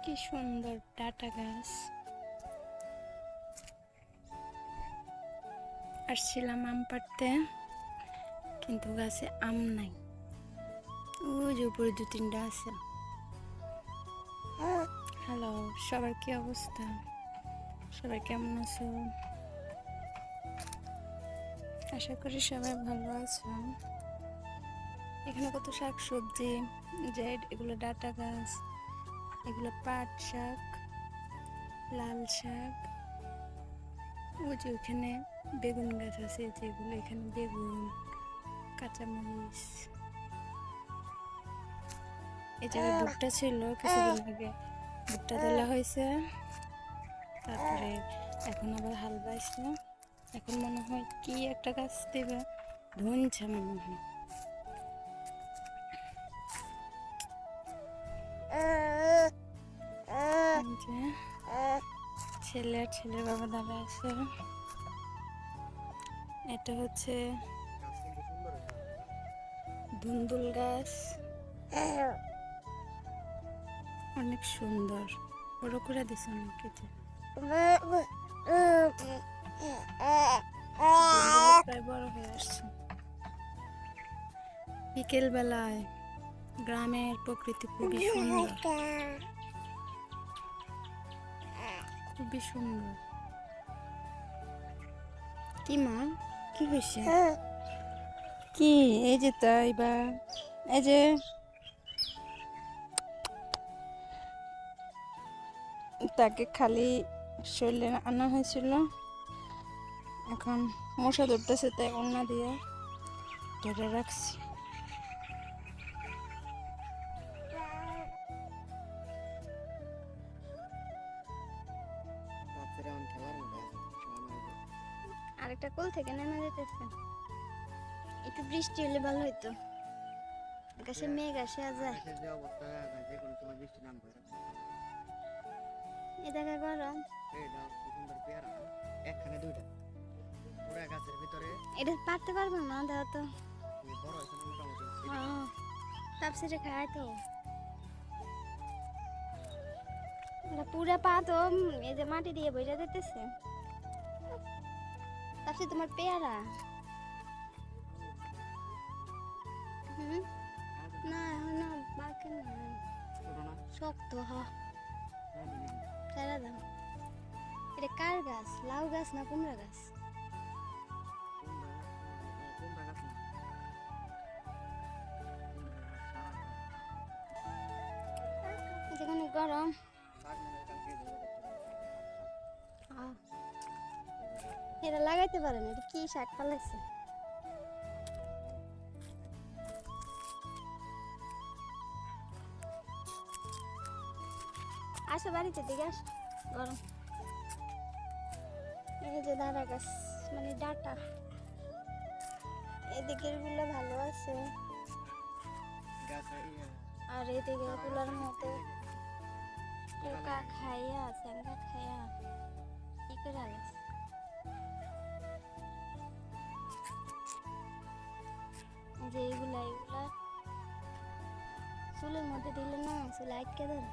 কি সুন্দর ডাটা গাছ। আসছিলাম আম পাড়তে, কিন্তু গাছে আম নাই। ওই যে উপরে 2-3টা আছে। হ্যালো, সবার কি অবস্থা? সবাই কেমন আছো? আশা করি সবাই ভালো আছো। এখানে কত শাক সবজি, যে এগুলো ডাটা গাছ, এগুলো পাট শাক, লাল শাক। ওই যে ওখানে বেগুন গাছ আছে, যেগুলো এখানে বেগুন, কাঁচামরিচ। এই জায়গায় ভুট্টা ছিল কিছুদিন আগে, ভুট্টা তোলা হয়েছে। তারপরে এখন আবার হাল বাইছে। এখন মনে হয় কি একটা গাছ দেবে, ধুনছে মনে হয়। ছেলে আর ছেলের বাবা দাঁড়া আছে। এটা হচ্ছে ধুন্দুল গাছ, অনেক সুন্দর, বড় করে দিছে অনেক কিছু। প্রায় বড় হয়ে আসছে। বিকেল বেলায় গ্রামের প্রকৃতি খুবই সুন্দর, খুবই সুন্দর। কি মা, কি হয়েছে? কি এই যে তাই বা এই যে তাকে খালি শরীরে আনা হয়েছিল, এখন মশা ধরতেছে তাই ওড়না দিয়ে ধরে রাখছি। আরেকটা কোল থেকে নেমে যেতেছে। একটু বৃষ্টি হলে ভালো হইতো। আকাশে মেঘ আসে যায়, এ দেখা গরম। এটা পারতে পারবো না, দাও তো। তাপসিরে খায় তো পুরা পা তো এই যে মাটি দিয়ে বইরা দিতেছে। তাপসি তোমার পেয়ারা না না বাকি না, শক্ত সারা দাম। এটা কার গাছ? লাউ গাছ না কুমড়া গাছ? যেখানে গরম এটা লাগাইতে পারেন। এটা কি শাক পালাইছে? আসো বাড়িতে দিকে আসো, গরম। এই যে দাঁড়া গাছ মানে ডাটা, এদিকের গুলো ভালো আছে আর এদিকে গুলার মতো পোকা খাইয়া স্যাঙ্গা খাইয়া কি করে আলাস। যে এগুলা চুলের মধ্যে দিলে না চুলে আটকে দেয়।